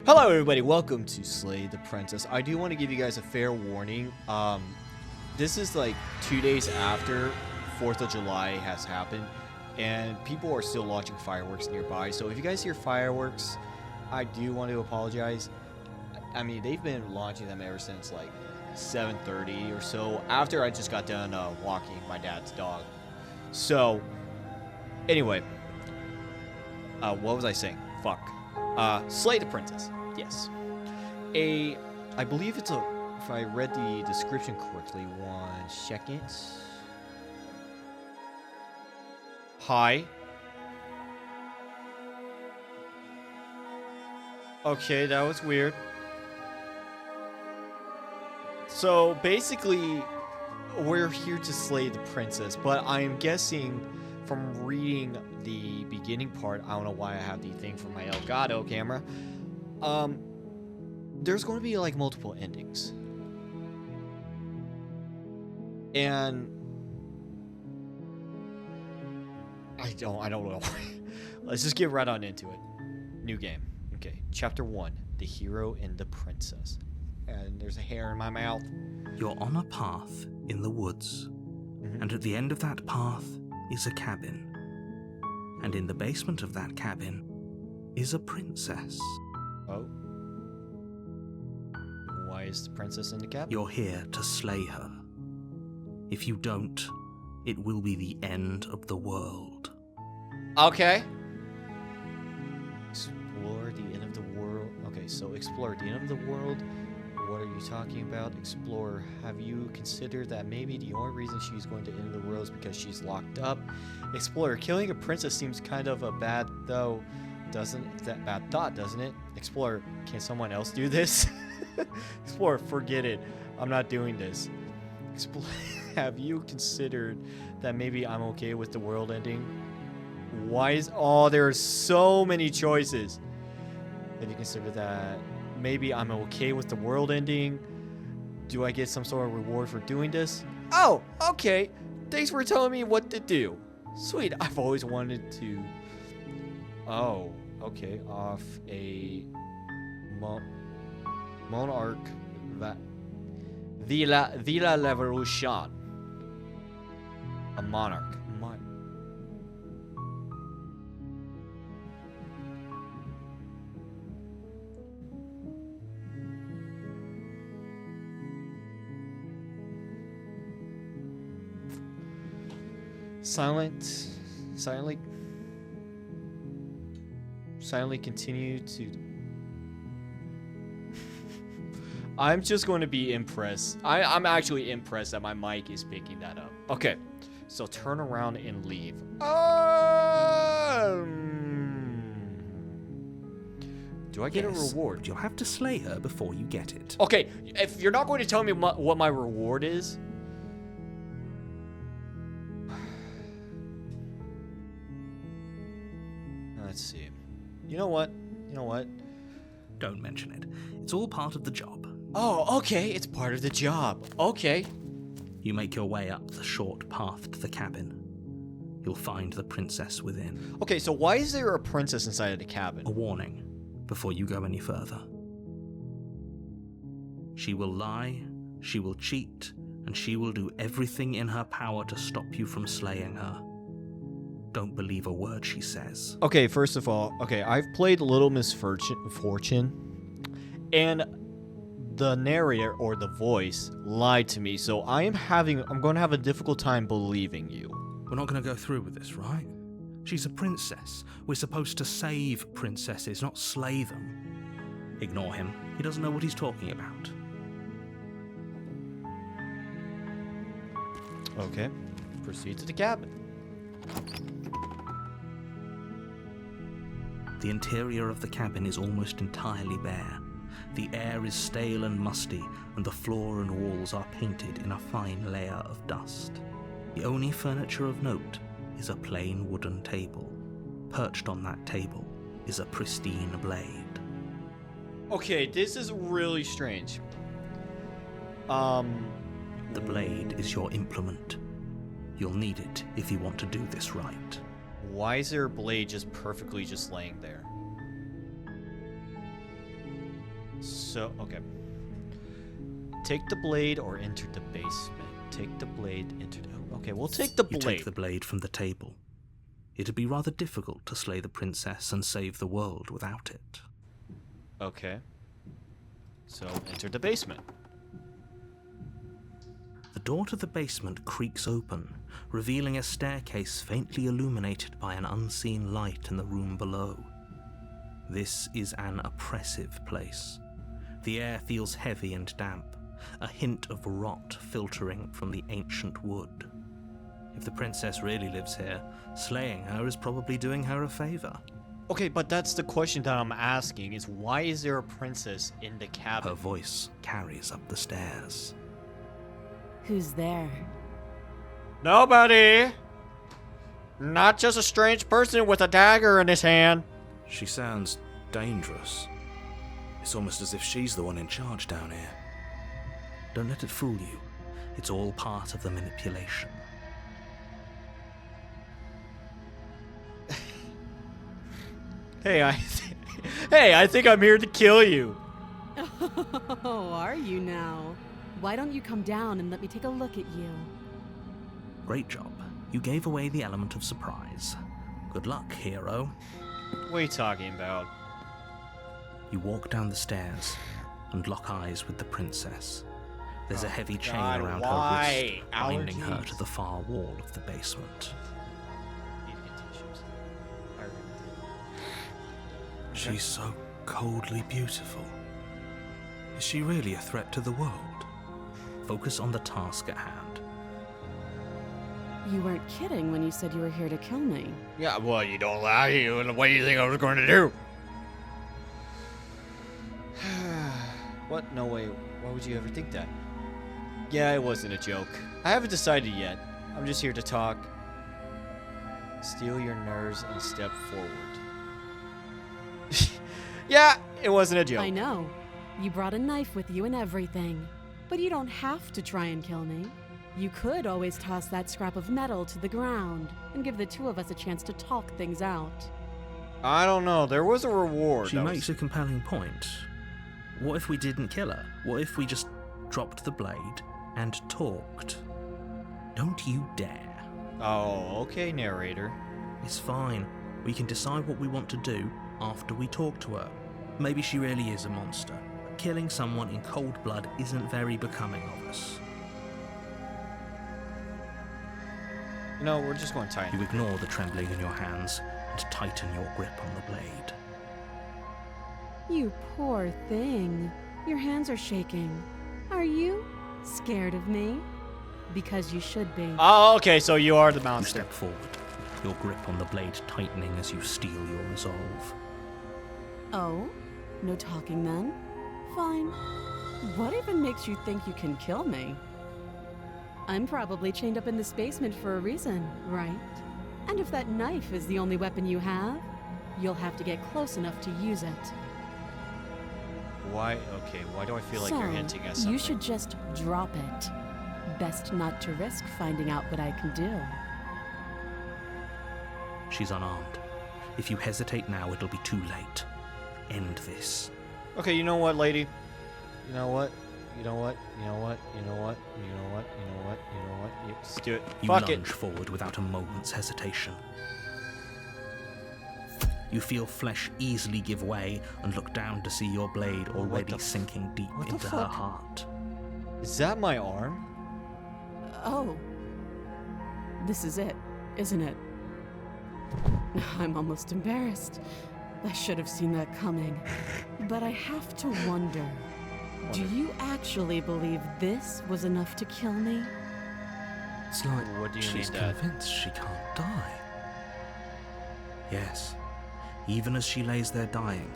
Hello everybody, welcome to Slay the Princess. I do want to give you guys a fair warning. This is like 2 days after 4th of July has happened, and people are still launching fireworks nearby. So if you guys hear fireworks, I do want to apologize. I mean, they've been launching them ever since like 7:30 or so, after I just got done walking my dad's dog. So, anyway, what was I saying? Fuck. Slay the Princess. Yes. I believe it's a, if I read the description correctly, 1 second. Hi. Okay, that was weird. So basically, we're here to slay the princess, but I am guessing from reading the beginning part, I don't know why I have the thing for my Elgato camera, there's going to be like multiple endings. And I don't know. Let's just get right on into it. New game. Okay, chapter 1, the hero and the princess. And there's a hair in my mouth. You're on a path in the woods, and at the end of that path is a cabin. And in the basement of that cabin is a princess. Oh. Why is the princess in the cabin? You're here to slay her. If you don't, it will be the end of the world. Okay. Explore the end of the world. Okay, so explore the end of the world. What are you talking about? Explorer, have you considered that maybe the only reason she's going to end the world is because she's locked up? Explorer, killing a princess seems kind of a bad thought, doesn't it? Explorer, can someone else do this? Explorer, forget it. I'm not doing this. Explorer, have you considered that maybe I'm okay with the world ending? Why is... Oh, there are so many choices. Have you considered that... Maybe I'm okay with the world ending. Do I get some sort of reward for doing this? Oh, okay. Thanks for telling me what to do. Sweet, I've always wanted to... Oh, okay. Off a... Monarch... Villa Revolution. A monarch. Silently continue to... I'm just going to be impressed. I'm actually impressed that my mic is picking that up. Okay, so turn around and leave. Do I get a reward? You'll have to slay her before you get it. Okay, if you're not going to tell me what my reward is... Let's see. You know what? Don't mention it. It's all part of the job. Oh, okay. It's part of the job. Okay. You make your way up the short path to the cabin. You'll find the princess within. Okay, so why is there a princess inside of the cabin? A warning before you go any further. She will lie, she will cheat, and she will do everything in her power to stop you from slaying her. Don't believe a word she says. Okay, first of all, I've played Little Miss Fortune, and the narrator or the voice lied to me, so I'm going to have a difficult time believing you. We're not going to go through with this, right? She's a princess. We're supposed to save princesses, not slay them. Ignore him. He doesn't know what he's talking about. Okay, proceed to the cabin. The interior of the cabin is almost entirely bare. The air is stale and musty, and the floor and walls are painted in a fine layer of dust. The only furniture of note is a plain wooden table. Perched on that table is a pristine blade. Okay, this is really strange. The blade is your implement. You'll need it if you want to do this right. Why is there a blade just perfectly just laying there? So, okay. Take the blade or enter the basement. Take the blade, enter the... Okay, we'll take the blade. You take the blade from the table. It'd be rather difficult to slay the princess and save the world without it. Okay. So, enter the basement. The door to the basement creaks open, revealing a staircase faintly illuminated by an unseen light in the room below. This is an oppressive place. The air feels heavy and damp, a hint of rot filtering from the ancient wood. If the princess really lives here, slaying her is probably doing her a favor. Okay, but that's the question that I'm asking, is why is there a princess in the cabin? Her voice carries up the stairs. Who's there? Nobody! Not just a strange person with a dagger in his hand. She sounds dangerous. It's almost as if she's the one in charge down here. Don't let it fool you. It's all part of the manipulation. Hey, I think I'm here to kill you. Oh, are you now? Why don't you come down and let me take a look at you? Great job. You gave away the element of surprise. Good luck, hero. What are you talking about? You walk down the stairs and lock eyes with the princess. There's a heavy chain around her wrist, binding her to the far wall of the basement. Need to get tissues. She's so coldly beautiful. Is she really a threat to the world? Focus on the task at hand. You weren't kidding when you said you were here to kill me. Yeah, well, you don't lie, you. And what do you think I was going to do? What? No way. Why would you ever think that? Yeah, it wasn't a joke. I haven't decided yet. I'm just here to talk. Steal your nerves and step forward. Yeah, it wasn't a joke. I know. You brought a knife with you and everything. But you don't have to try and kill me. You could always toss that scrap of metal to the ground and give the two of us a chance to talk things out. I don't know. There was a reward. She makes a compelling point. What if we didn't kill her? What if we just dropped the blade and talked? Don't you dare. Oh, okay, narrator. It's fine. We can decide what we want to do after we talk to her. Maybe she really is a monster. Killing someone in cold blood isn't very becoming of us. No, we're just going to tighten. You ignore the trembling in your hands and tighten your grip on the blade. You poor thing. Your hands are shaking. Are you scared of me? Because you should be. Oh, okay, so you are the You monster. step forward, your grip on the blade tightening as you steel your resolve. Oh? No talking then? Fine. What even makes you think you can kill me? I'm probably chained up in this basement for a reason, right? And if that knife is the only weapon you have, you'll have to get close enough to use it. Why? Okay, why do I feel like so, you're hinting at something? you should just drop it. Best not to risk finding out what I can do. She's unarmed. If you hesitate now, it'll be too late. End this. Okay, you know what, lady? You know what? You know what? You know what? You know what? You know what? You know what? You know what? Yeah, just do it. You Fuck lunge it. forward without a moment's hesitation. You feel flesh easily give way and look down to see your blade already sinking deep what the into her fuck? heart. Is that my arm? Oh. This is it, isn't it? I'm almost embarrassed. I should have seen that coming. But I have to wonder, do you actually believe this was enough to kill me? It's like What do you she's mean, Dad? convinced she can't die. Yes, even as she lays there dying,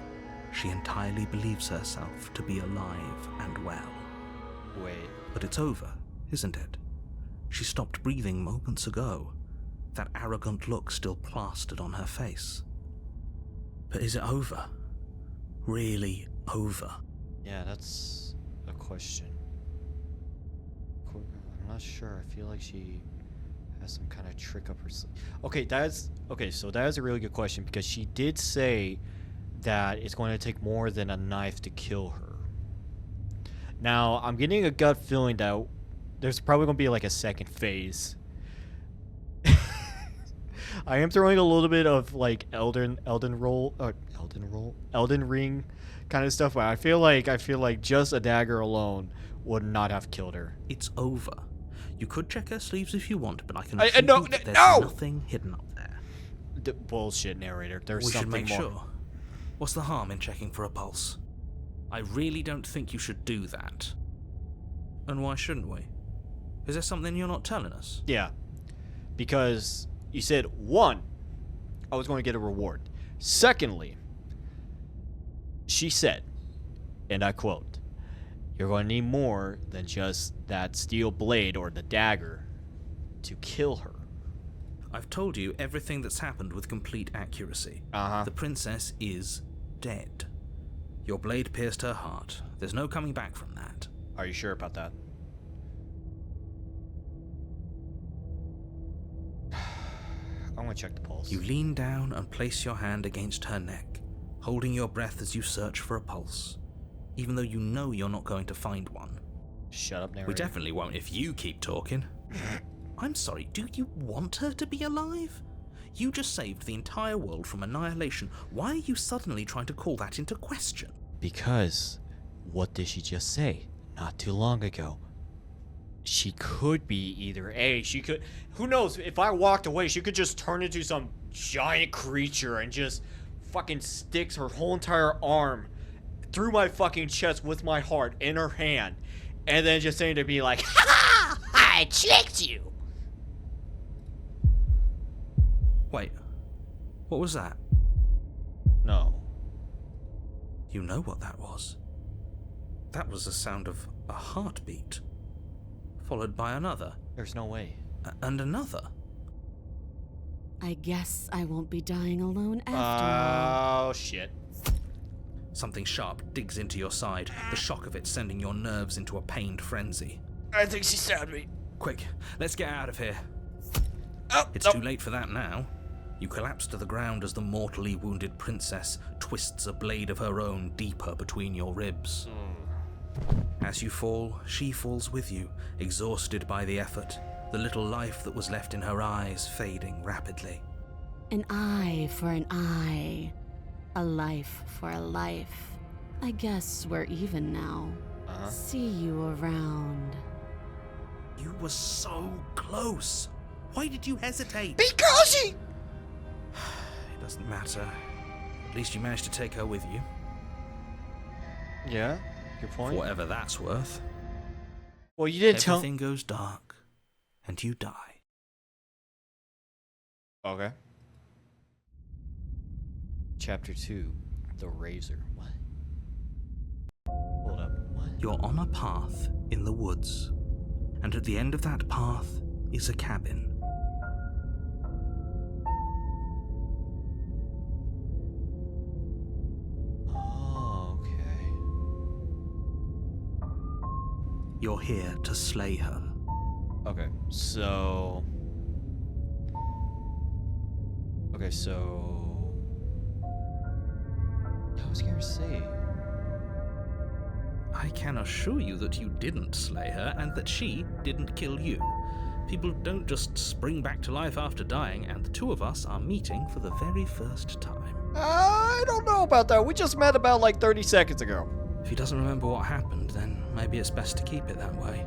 she entirely believes herself to be alive and well. Wait. But it's over, isn't it? She stopped breathing moments ago, that arrogant look still plastered on her face. But is it over? Really over? Yeah, that's a question. I'm not sure. I feel like she has some kind of trick up her sleeve. Okay, so that is a really good question because she did say that it's going to take more than a knife to kill her. Now, I'm getting a gut feeling that there's probably going to be like a second phase. I am throwing a little bit of like Elden Ring kind of stuff, but I feel like just a dagger alone would not have killed her. It's over. You could check her sleeves if you want, but I can no, assure you that there's no! nothing hidden up there. Bullshit, narrator. There's We should something make more. sure. What's the harm in checking for a pulse? I really don't think you should do that. And why shouldn't we? Is there something you're not telling us? Yeah, because you said, one, I was going to get a reward. Secondly, she said, and I quote, "You're going to need more than just that steel blade or the dagger to kill her." I've told you everything that's happened with complete accuracy. Uh-huh. The princess is dead. Your blade pierced her heart. There's no coming back from that. Are you sure about that? I'm going to check the pulse. You lean down and place your hand against her neck, holding your breath as you search for a pulse, even though you know you're not going to find one. Shut up, narrator. We definitely won't if you keep talking. I'm sorry, do you want her to be alive? You just saved the entire world from annihilation. Why are you suddenly trying to call that into question? Because, what did she just say not too long ago? She could be either A, she could, who knows, if I walked away, she could just turn into some giant creature and just fucking sticks her whole entire arm through my fucking chest with my heart in her hand, and then just saying to be like, "Ha! I tricked you!" Wait, what was that? No. You know what that was. That was the sound of a heartbeat, followed by another, There's no way. and another. I guess I won't be dying alone after all. Oh, shit. Something sharp digs into your side, the shock of it sending your nerves into a pained frenzy. I think she stabbed me. Quick, let's get out of here. Oh, It's too late for that now. You collapse to the ground as the mortally wounded princess twists a blade of her own deeper between your ribs. As you fall, she falls with you, exhausted by the effort, the little life that was left in her eyes fading rapidly. An eye for an eye. A life for a life. I guess we're even now. Uh-huh. See you around. You were so close. Why did you hesitate? Because she... It doesn't matter. At least you managed to take her with you. Yeah, good For point. whatever that's worth. Well, you did tell... Everything goes dark, and you die. Okay. Chapter 2, The Razor. What? Hold up. What? You're on a path in the woods, and at the end of that path is a cabin. Oh, okay. You're here to slay her. Okay, so... I was gonna say... I can assure you that you didn't slay her and that she didn't kill you. People don't just spring back to life after dying, and the two of us are meeting for the very first time. I don't know about that. We just met about like 30 seconds ago. If he doesn't remember what happened, then maybe it's best to keep it that way.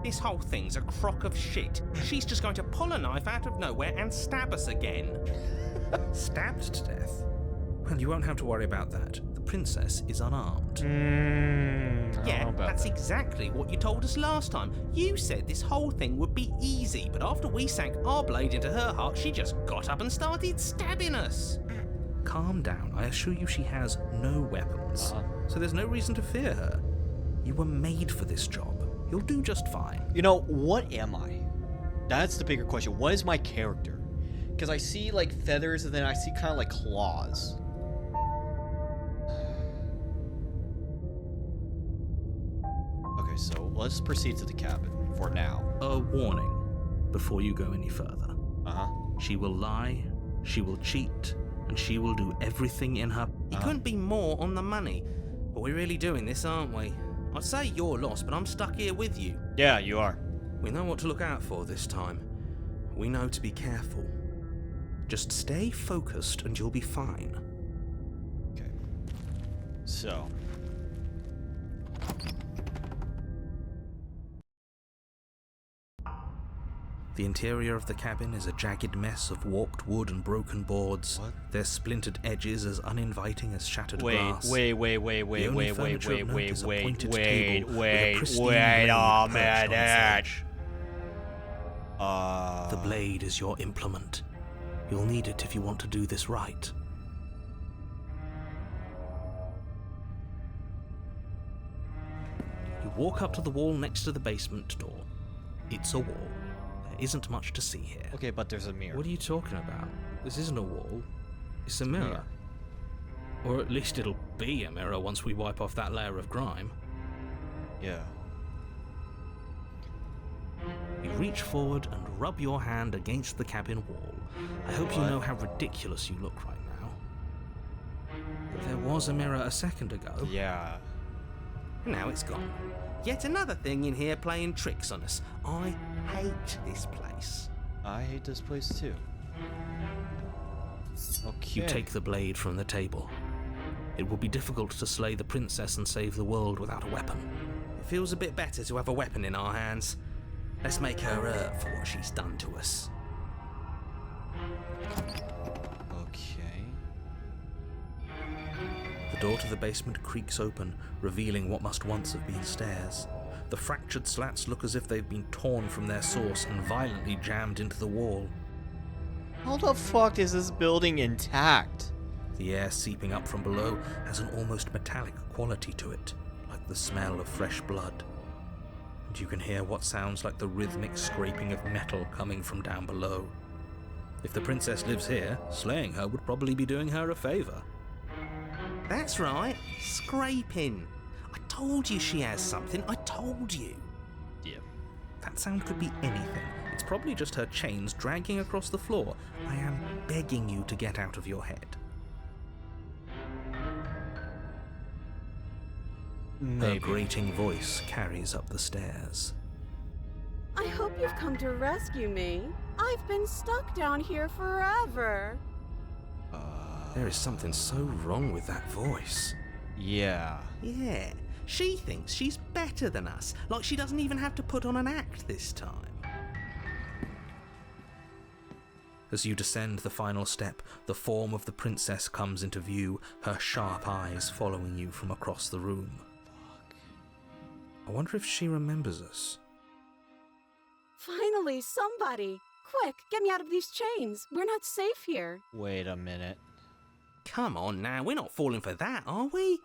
This whole thing's a crock of shit. She's just going to pull a knife out of nowhere and stab us again. Stabbed to death? Well, you won't have to worry about that. The princess is unarmed. I don't Yeah, know about that's that. exactly what you told us last time. You said this whole thing would be easy, but after we sank our blade into her heart, she just got up and started stabbing us. Calm down. I assure you she has no weapons. So there's no reason to fear her. You were made for this job. You'll do just fine. You know, what am I? That's the bigger question. What is my character? Because I see like feathers and then I see kind of like claws. Okay, so let's proceed to the cabin for now. A warning before you go any further. Uh-huh. She will lie, she will cheat, and she will do everything in her... You couldn't be more on the money. But we're really doing this, aren't we? I'd say you're lost, but I'm stuck here with you. Yeah, you are. We know what to look out for this time. We know to be careful. Just stay focused and you'll be fine. Okay. So. The interior of the cabin is a jagged mess of warped wood and broken boards, What? their splintered edges as uninviting as shattered Wait glass. a The only furniture of note is a pointed table with a pristine blade a perched on its minute. edge. The blade is your implement. You'll need it if you want to do this right. You walk up to the wall next to the basement door. It's a wall. There isn't much to see here. Okay, but there's a mirror. What are you talking about? This isn't a wall. It's a mirror. Or at least it'll be a mirror once we wipe off that layer of grime. Yeah. You reach forward and rub your hand against the cabin wall. I hope you What? know how ridiculous you look right now. There was a mirror a second ago. Yeah. Now it's gone. Yet another thing in here playing tricks on us. I hate this place. I hate this place too. Okay. You take the blade from the table. It will be difficult to slay the princess and save the world without a weapon. It feels a bit better to have a weapon in our hands. Let's make her hurt for what she's done to us. Okay. The door to the basement creaks open, revealing what must once have been stairs. The fractured slats look as if they've been torn from their source and violently jammed into the wall. How the fuck is this building intact? The air seeping up from below has an almost metallic quality to it, like the smell of fresh blood. And you can hear what sounds like the rhythmic scraping of metal coming from down below. If the princess lives here, slaying her would probably be doing her a favor. That's right, scraping. I told you she has something, I told you. Yeah. That sound could be anything. It's probably just her chains dragging across the floor. I am begging you to get out of your head. Her Maybe. grating voice carries up the stairs. I hope you've come to rescue me. I've been stuck down here forever. There is something so wrong with that voice. Yeah. Yeah, she thinks she's better than us, like she doesn't even have to put on an act this time. As you descend the final step, the form of the princess comes into view, her sharp eyes following you from across the room. I wonder if she remembers us. Finally, somebody! Quick, get me out of these chains. We're not safe here. Wait a minute. Come on now, we're not falling for that, are we?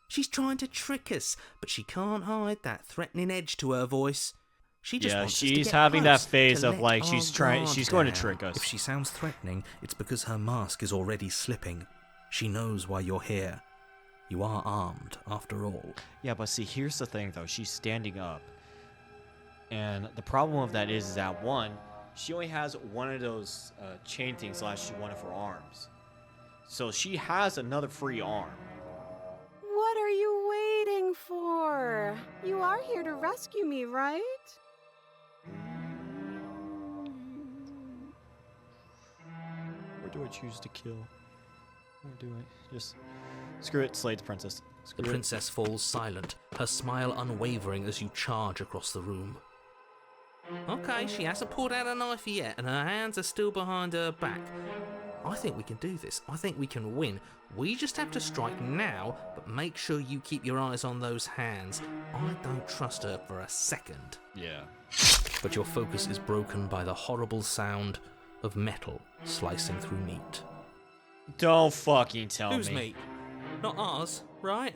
She's trying to trick us, but she can't hide that threatening edge to her voice. She just Yeah, wants us to she's get having that close, phase to of let like our she's guard going to down. trick us. If she sounds threatening, it's because her mask is already slipping. She knows why you're here. You are armed, after all. Yeah, but see, here's the thing though. She's standing up. And the problem with that is that one, she only has one of those chain things lashed to one of her arms. So she has another free arm. What are you waiting for? You are here to rescue me, right? Or do I choose to kill? Or do I just screw it, slay the princess. The Screw it. princess falls silent, her smile unwavering as you charge across the room. Okay, she hasn't pulled out a knife yet, and her hands are still behind her back. I think we can do this. I think we can win. We just have to strike now, but make sure you keep your eyes on those hands. I don't trust her for a second. Yeah. But your focus is broken by the horrible sound of metal slicing through meat. Don't fucking tell Who's me. me? Not ours, right?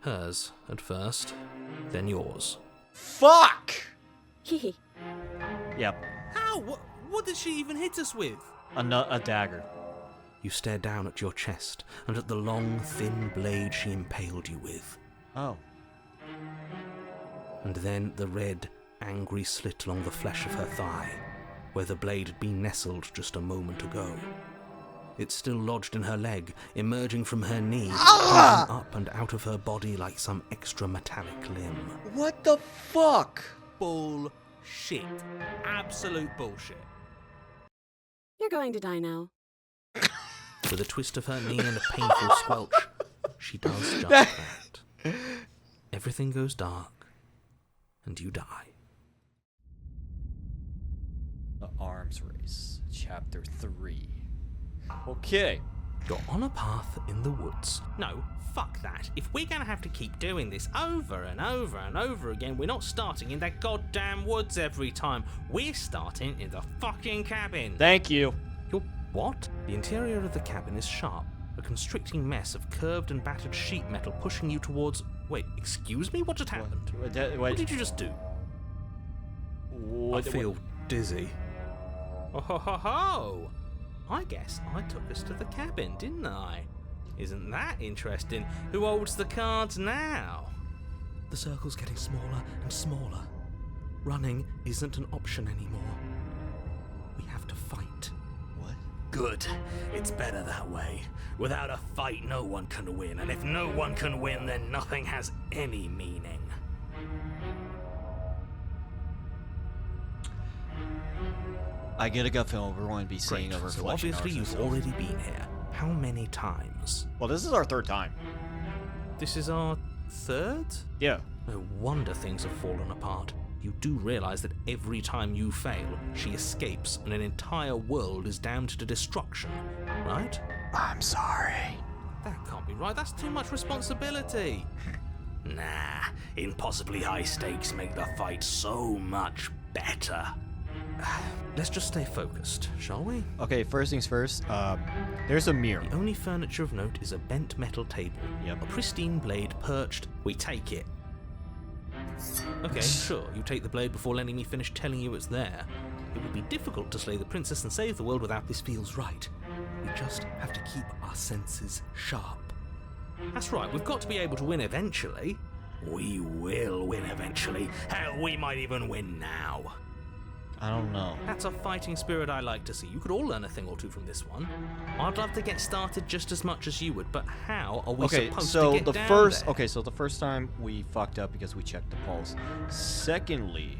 Hers at first, then yours. Fuck! Hehe. Yep. How? What did she even hit us with? A dagger. You stare down at your chest and at the long, thin blade she impaled you with. Oh. And then the red, angry slit along the flesh of her thigh, where the blade had been nestled just a moment ago. It's still lodged in her leg, emerging from her knee, coming up and out of her body like some extra metallic limb. What the fuck? Bullshit. Absolute bullshit. You're going to die now. With a twist of her knee and a painful squelch, she does just that. Everything goes dark, and you die. The Arms Race, Chapter 3. Okay. You're on a path in the woods. No, fuck that. If we're gonna have to keep doing this over and over and over again, we're not starting in that goddamn woods every time. We're starting in the fucking cabin. Thank you. You're what? The interior of the cabin is sharp, a constricting mess of curved and battered sheet metal pushing you towards... Wait, excuse me? What just happened? What did you just do? I feel dizzy. Oh ho ho ho! I guess I took us to the cabin, didn't I? Isn't that interesting? Who holds the cards now? The circle's getting smaller and smaller. Running isn't an option anymore. We have to fight. What? Good. It's better that way. Without a fight, no one can win. And if no one can win, then nothing has any meaning. I get a gut feeling we're going to be seeing a So reflection. obviously you've already been here. How many times? Well, this is our third time. This is our third? Yeah. No wonder things have fallen apart. You do realize that every time you fail, she escapes and an entire world is damned to destruction, right? I'm sorry. That can't be right. That's too much responsibility. Nah, impossibly high stakes make the fight so much better. Let's just stay focused, shall we? Okay, first things first. There's a mirror. The only furniture of note is a bent metal table. Yep. A pristine blade perched. We take it. Okay, sure, you take the blade before letting me finish telling you it's there. It would be difficult to slay the princess and save the world without this feels right. We just have to keep our senses sharp. That's right, we've got to be able to win eventually. We will win eventually. Hell, we might even win now. I don't know. That's a fighting spirit I like to see. You could all learn a thing or two from this one. I'd love to get started just as much as you would, but how are we supposed to get down there? Okay, so the first time we fucked up because we checked the pulse. Secondly,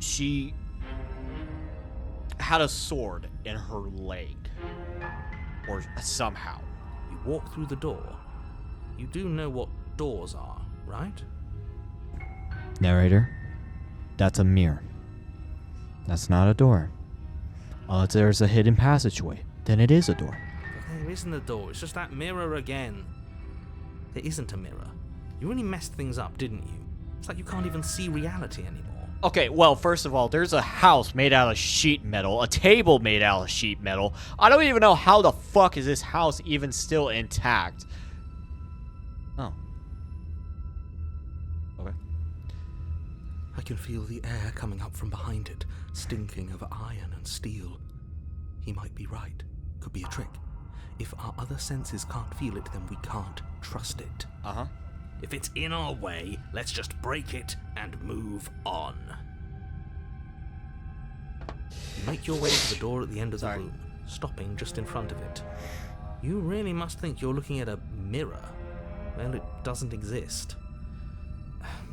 she had a sword in her leg, or somehow. You walk through the door. You do know what doors are, right? Narrator, that's a mirror. That's not a door. Unless there's a hidden passageway, then it is a door. There isn't a door, it's just that mirror again. There isn't a mirror. You really messed things up, didn't you? It's like you can't even see reality anymore. Okay, well, first of all, there's a house made out of sheet metal, a table made out of sheet metal. I don't even know how the fuck is this house even still intact. Oh. Okay. I can feel the air coming up from behind it, stinking of iron and steel. He might be right. Could be a trick. If our other senses can't feel it, then we can't trust it. Uh-huh. If it's in our way, let's just break it and move on. You make your way to the door at the end of the room, stopping just in front of it. You really must think you're looking at a mirror. Well, it doesn't exist.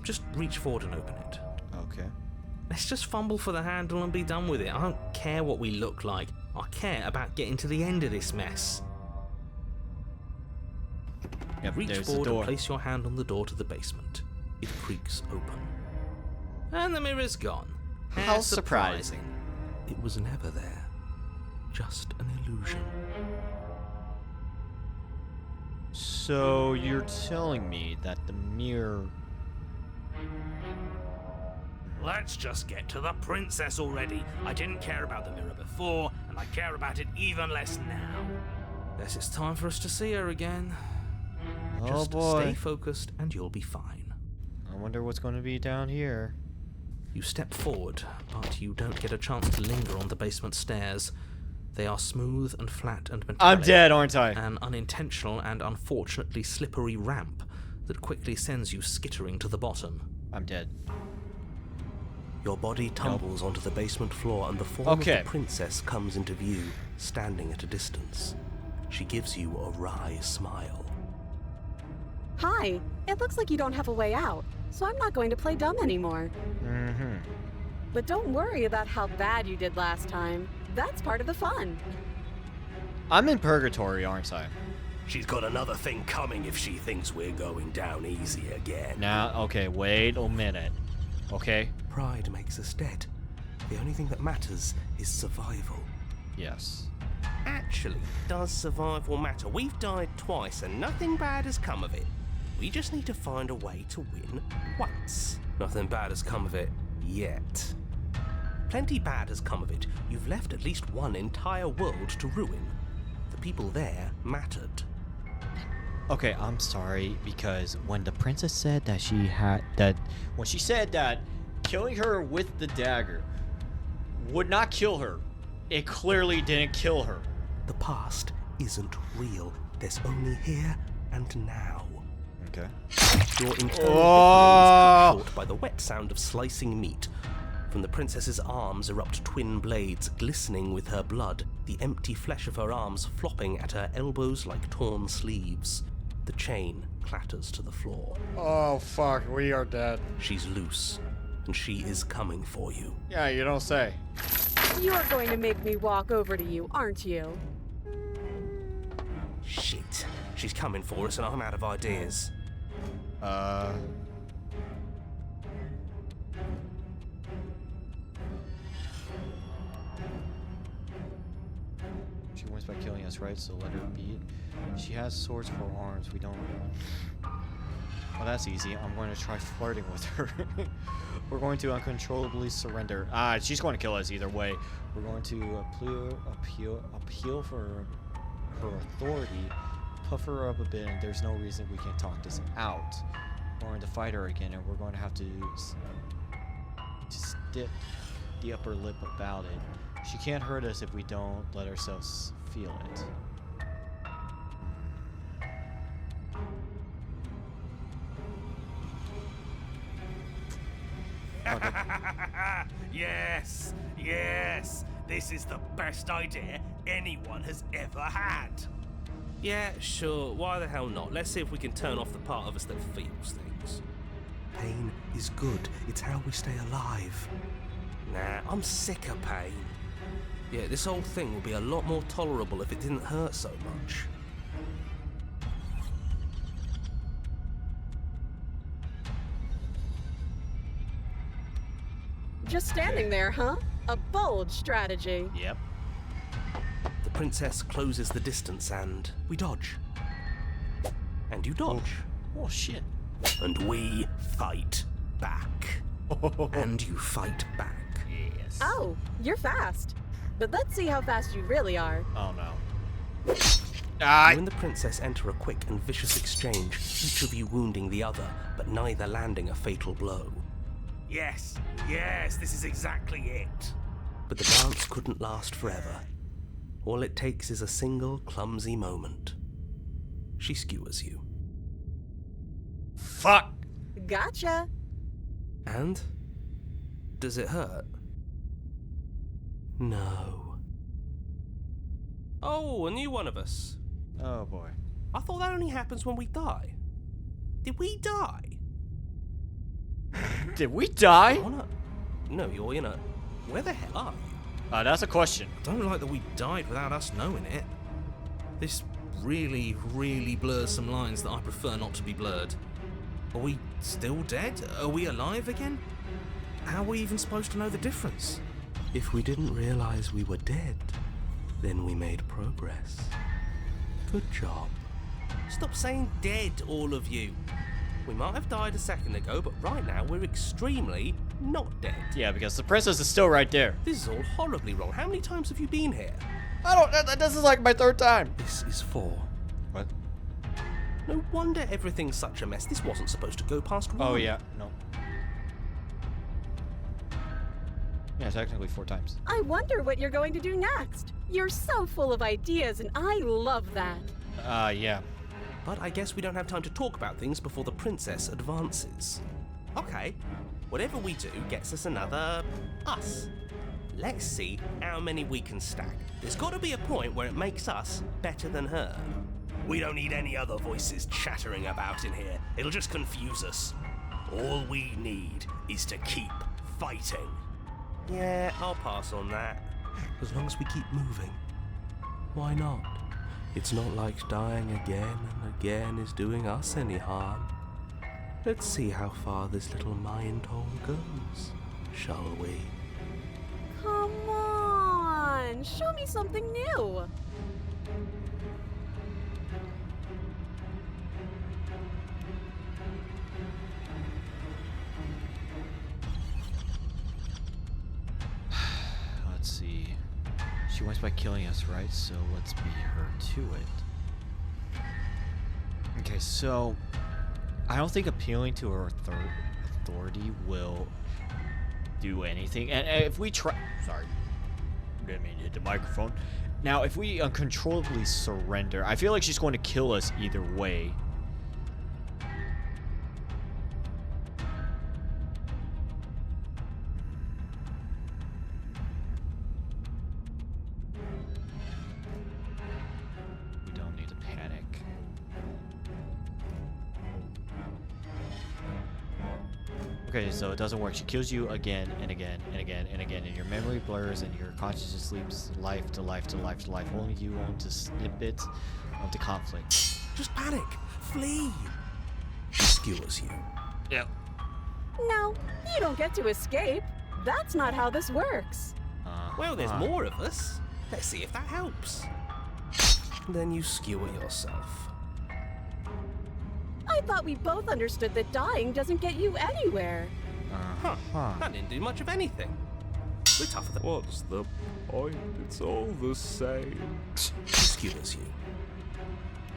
Just reach forward and open it. Okay. Let's just fumble for the handle and be done with it. I don't care what we look like. I care about getting to the end of this mess. Yep, Reach there's the forward door. and place your hand on the door to the basement. It creaks open. And the mirror's gone. How surprising. It was never there. Just an illusion. So you're telling me that the mirror... Let's just get to the princess already. I didn't care about the mirror before, and I care about it even less now. Guess it's time for us to see her again. Oh Just boy. stay focused and you'll be fine. I wonder what's going to be down here. You step forward, but you don't get a chance to linger on the basement stairs. They are smooth and flat and metallic. I'm dead, aren't I? An unintentional and unfortunately slippery ramp that quickly sends you skittering to the bottom. I'm dead. Your body tumbles onto the basement floor and the form of the princess comes into view, standing at a distance. She gives you a wry smile. Hi, it looks like you don't have a way out, so I'm not going to play dumb anymore. Mm-hmm. But don't worry about how bad you did last time. That's part of the fun. I'm in purgatory, aren't I? She's got another thing coming if she thinks we're going down easy again. Now, okay, wait a minute. Okay? Pride makes us dead. The only thing that matters is survival. Yes. Actually, does survival matter? We've died twice and nothing bad has come of it. We just need to find a way to win once. Nothing bad has come of it yet. Plenty bad has come of it. You've left at least one entire world to ruin. The people there mattered. Okay, I'm sorry, because when the princess said that when she said that killing her with the dagger would not kill her, it clearly didn't kill her. The past isn't real. There's only here and now. Okay. Your internal victory is cut short by the wet sound of slicing meat. From the princess's arms erupt twin blades, glistening with her blood, the empty flesh of her arms flopping at her elbows like torn sleeves. The chain clatters to the floor. Oh, fuck, we are dead. She's loose, and she is coming for you. Yeah, you don't say. You're going to make me walk over to you, aren't you? Shit. She's coming for us, and I'm out of ideas. She wins by killing us, right? So let her be. She has swords for arms. We don't. Well, that's easy. I'm going to try flirting with her. We're going to uncontrollably surrender. She's going to kill us either way. We're going to appeal for her authority, puff her up a bit, and there's no reason we can't talk this out. We're going to fight her again, and we're going to have to stick the upper lip about it. She can't hurt us if we don't let ourselves feel it. Okay. Yes, this is the best idea anyone has ever had. Yeah, sure, why the hell not? Let's see if we can turn off the part of us that feels things. Pain is good. It's how we stay alive. Nah, I'm sick of pain. Yeah, this whole thing would be a lot more tolerable if it didn't hurt so much. Just standing there, huh? A bold strategy. Yep. The princess closes the distance and we dodge. And you dodge. Oh shit. And we fight back. And you fight back. Yes. Oh, you're fast. But let's see how fast you really are. Oh no. You and the princess enter a quick and vicious exchange, each of you wounding the other, but neither landing a fatal blow. Yes, this is exactly it. But the dance couldn't last forever. All it takes is a single clumsy moment. She skewers you. Fuck. Gotcha. And? Does it hurt? No. Oh, a new one of us. Oh boy. I thought that only happens when we die. Did we die? Did we die? You're not... No, you're in a... Where the hell are you? That's a question. I don't like that we died without us knowing it. This really, really blurs some lines that I prefer not to be blurred. Are we still dead? Are we alive again? How are we even supposed to know the difference? If we didn't realize we were dead, then we made progress. Good job. Stop saying dead, all of you. We might have died a second ago, but right now we're extremely not dead. Yeah, because the princess is still right there. This is all horribly wrong. How many times have you been here? I don't. This is like my third time. This is 4. What? No wonder everything's such a mess. This wasn't supposed to go past 1. Oh yeah. No. Yeah, technically 4 times. I wonder what you're going to do next. You're so full of ideas, and I love that. Yeah. But I guess we don't have time to talk about things before the princess advances. Okay, whatever we do gets us another us. Let's see how many we can stack. There's got to be a point where it makes us better than her. We don't need any other voices chattering about in here. It'll just confuse us. All we need is to keep fighting. Yeah, I'll pass on that. As long as we keep moving. Why not? It's not like dying again and again is doing us any harm. Let's see how far this little mind hole goes, shall we? Come on, show me something new. Let's see. She wins by killing us, right? So let's beat her to it. Okay, so I don't think appealing to her authority will do anything. And if we try... Sorry. Didn't mean to hit the microphone. Now, if we uncontrollably surrender, I feel like she's going to kill us either way. We don't need to panic. Okay, so it doesn't work. She kills you again and again and again and again, and your memory blurs and your consciousness sleeps life to life to life to life. Only you own to snippets of the conflict. Just panic! Flee! She skewers you. Yep. No, you don't get to escape. That's not how this works. Well, there's more of us. Let's see if that helps. Then you skewer yourself. I thought we both understood that dying doesn't get you anywhere. That didn't do much of anything. We're tougher than... What's the point? It's all the same. She skewers you.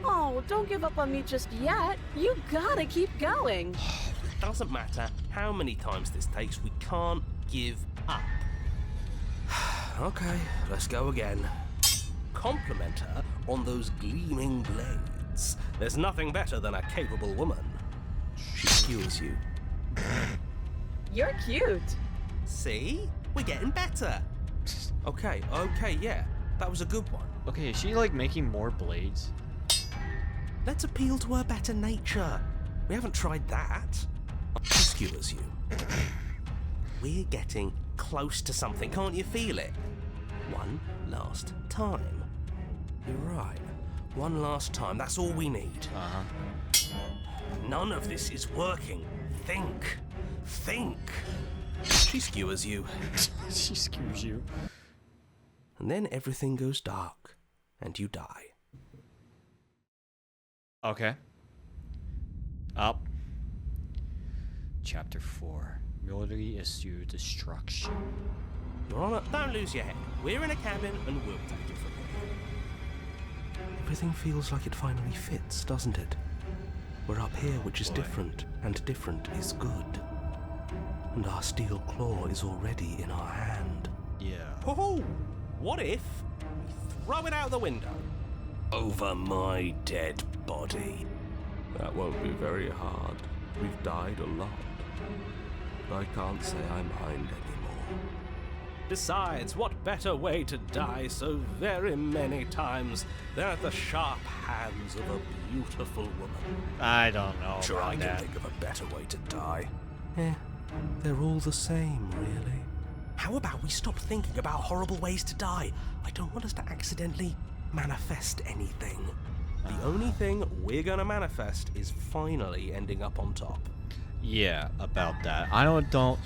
Oh, don't give up on me just yet. You gotta keep going. It doesn't matter how many times this takes, we can't give up. Okay, let's go again. Compliment her on those gleaming blades. There's nothing better than a capable woman. She skewers you. You're cute. See? We're getting better. Okay, yeah. That was a good one. Okay, is she like making more blades? Let's appeal to her better nature. We haven't tried that. She skewers you. We're getting close to something. Can't you feel it? One last time. You're right. One last time. That's all we need. None of this is working. Think. She skewers you. She skewers you. And then everything goes dark. And you die. Okay. Up. Chapter 4. Military issue destruction. Your Honor, don't lose your head. We're in a cabin and we'll take it from here. Everything feels like it finally fits, doesn't it? We're up here, which is different, and different is good. And our steel claw is already in our hand. Yeah. Oh, what if we throw it out the window? Over my dead body. That won't be very hard. We've died a lot. But I can't say I mind anymore. Besides, what better way to die so very many times than at the sharp hands of a beautiful woman? I don't know. Sure, I about can that. think of a better way to die. They're all the same, really. How about we stop thinking about horrible ways to die? I don't want us to accidentally manifest anything. The only thing we're gonna manifest is finally ending up on top. Yeah, about that. I don't.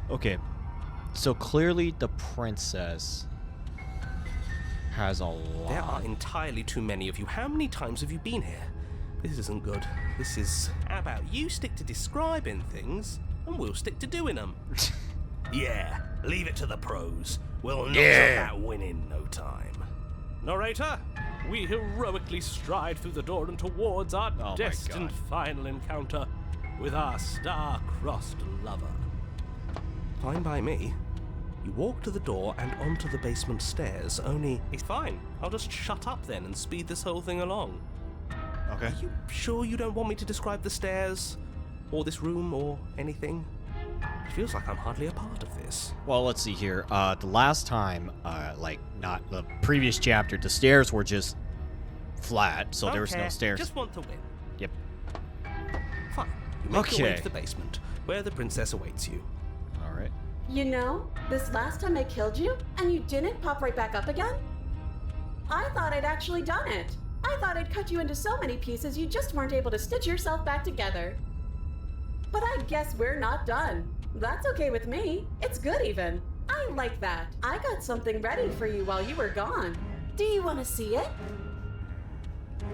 Okay, so clearly the princess has a lot. There are entirely too many of you. How many times have you been here? This isn't good. This is... How about you stick to describing things, and we'll stick to doing them. Yeah, leave it to the pros. We'll knock that win in no time. Narrator, we heroically stride through the door and towards our Oh my destined God. final encounter with our star-crossed lover. Fine by me. You walk to the door and onto the basement stairs, only... It's fine. I'll just shut up then and speed this whole thing along. Okay. Are you sure you don't want me to describe the stairs? Or this room, or anything? It feels like I'm hardly a part of this. Well, let's see here. The last time, not the previous chapter, the stairs were just flat, so there was no stairs. Just want to win. Yep. Fine. You make your way Okay. to the basement, where the princess awaits you. All right. You know, this last time I killed you, and you didn't pop right back up again? I thought I'd actually done it. I thought I'd cut you into so many pieces you just weren't able to stitch yourself back together. But I guess we're not done. That's okay with me. It's good even. I like that. I got something ready for you while you were gone. Do you want to see it?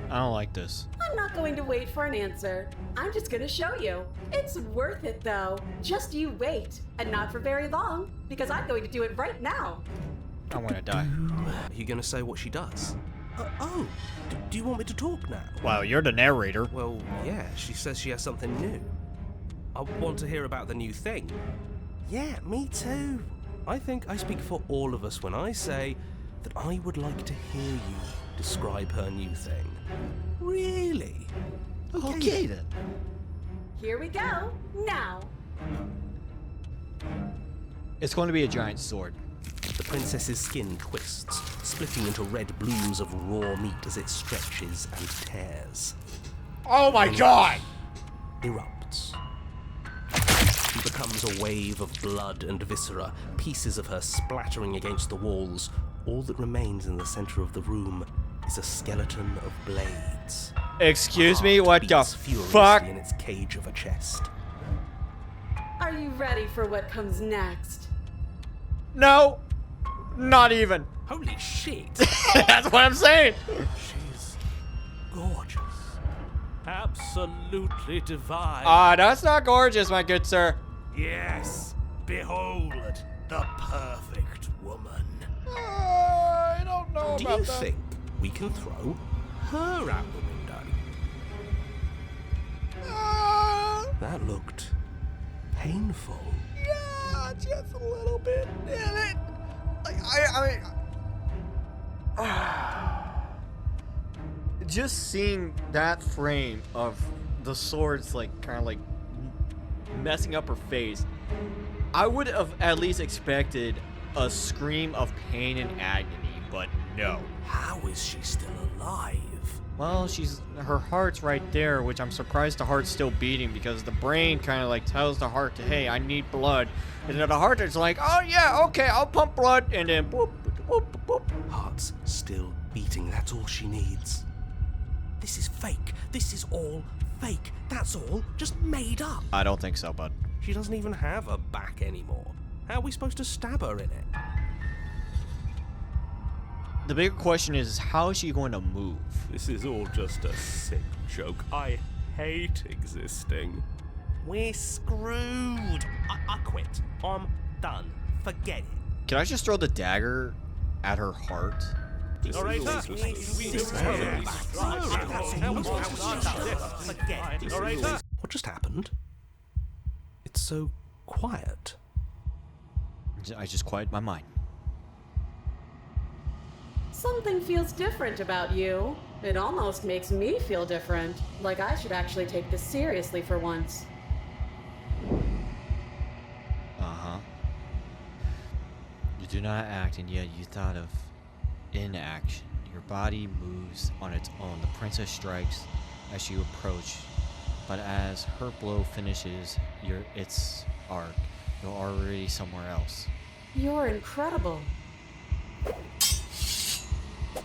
I don't like this. I'm not going to wait for an answer. I'm just going to show you. It's worth it though. Just you wait. And not for very long, because I'm going to do it right now. I want to die. Are you going to say what she does? Do you want me to talk now? Wow, you're the narrator. Well, yeah, she says she has something new. I want to hear about the new thing. Yeah, me too. I think I speak for all of us when I say that I would like to hear you describe her new thing. Really? Okay then. Here we go. Now. It's going to be a giant sword. The princess's skin twists, splitting into red blooms of raw meat as it stretches and tears. Oh my god! Erupts. She becomes a wave of blood and viscera, pieces of her splattering against the walls. All that remains in the center of the room is a skeleton of blades. Excuse me, Heart what the beats furiously fuck? in its cage of a chest. Are you ready for what comes next? No! Not even. Holy shit! That's what I'm saying! She's gorgeous. Absolutely divine. That's not gorgeous, my good sir. Yes, behold the perfect woman. I don't know Do you think we can throw her out the window? That looked painful. Yeah, just a little bit. Damn it. Just seeing that frame of the swords, kind of messing up her face, I would have at least expected a scream of pain and agony, but no. How is she still alive? Well, her heart's right there, which I'm surprised the heart's still beating, because the brain kind of tells the heart to, hey, I need blood. And then the heart is like, oh yeah, okay, I'll pump blood, and then boop, boop, boop, boop. Heart's still beating, that's all she needs. This is fake. This is all fake. That's all just made up. I don't think so, bud. She doesn't even have a back anymore. How are we supposed to stab her in it? The bigger question is, how is she going to move? This is all just a sick joke. I hate existing. We're screwed. I quit. I'm done. Forget it. Can I just throw the dagger at her heart? This All right, is all sir. just What just happened? It's so quiet. I just quiet my mind. Something feels different about you. It almost makes me feel different. Like I should actually take this seriously for once. Uh-huh. You do not act, and yet you thought of inaction. Your body moves on its own. The princess strikes as you approach, but as her blow finishes its arc, you're already somewhere else. You're incredible.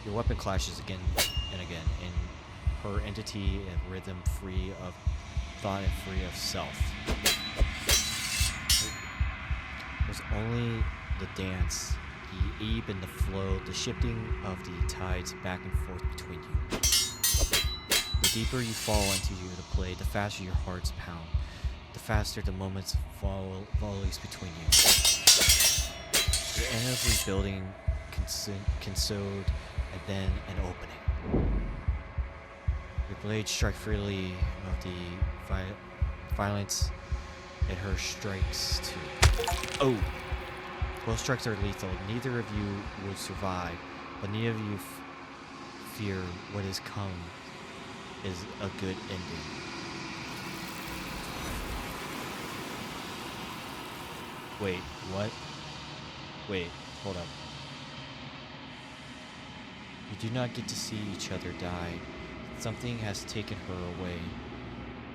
Your weapon clashes again and again in her entity and rhythm, free of thought and free of self. There's only the dance, the ebb and the flow, the shifting of the tides back and forth between you. The deeper you fall into the play, the faster your hearts pound, the faster the moments volleys between you. Your energy building consode, and then an opening. Your blades strike freely of the violence, and her strikes too. Oh! Both strikes are lethal. Neither of you would survive, but neither of you fear what has come is a good ending. Wait, what? Wait, hold up. You do not get to see each other die. Something has taken her away,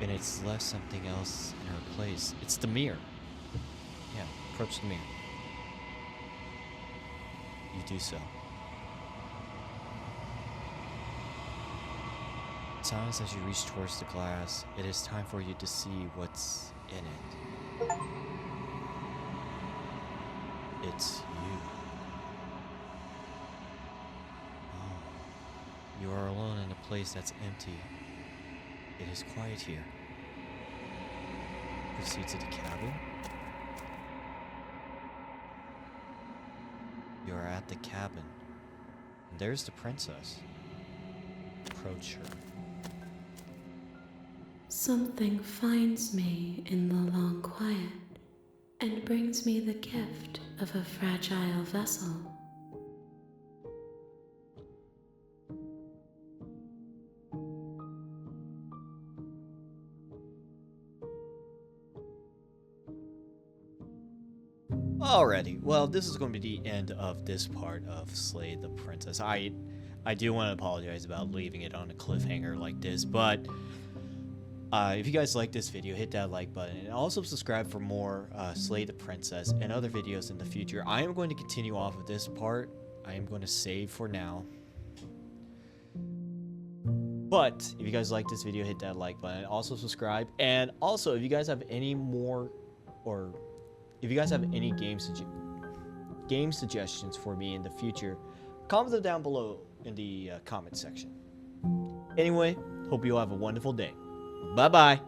and it's left something else in her place. It's the mirror. Yeah, approach the mirror. You do so. Silence as you reach towards the glass. It is time for you to see what's in it. It's you. Oh. You are alone in a place that's empty. It is quiet here. Proceed to the cabin. You are at the cabin. And there's the princess. Approach her. Something finds me in the long quiet and brings me the gift of a fragile vessel. Alrighty, well, this is going to be the end of this part of Slay the Princess. I do want to apologize about leaving it on a cliffhanger like this, but if you guys like this video, hit that like button, and also subscribe for more Slay the Princess and other videos in the future. I am going to continue off of this part. I am going to save for now. But if you guys like this video, hit that like button, also subscribe, and also if you guys have any more, or if you guys have any game suggestions for me in the future, comment them down below in the comment section. Anyway, hope you all have a wonderful day. Bye-bye.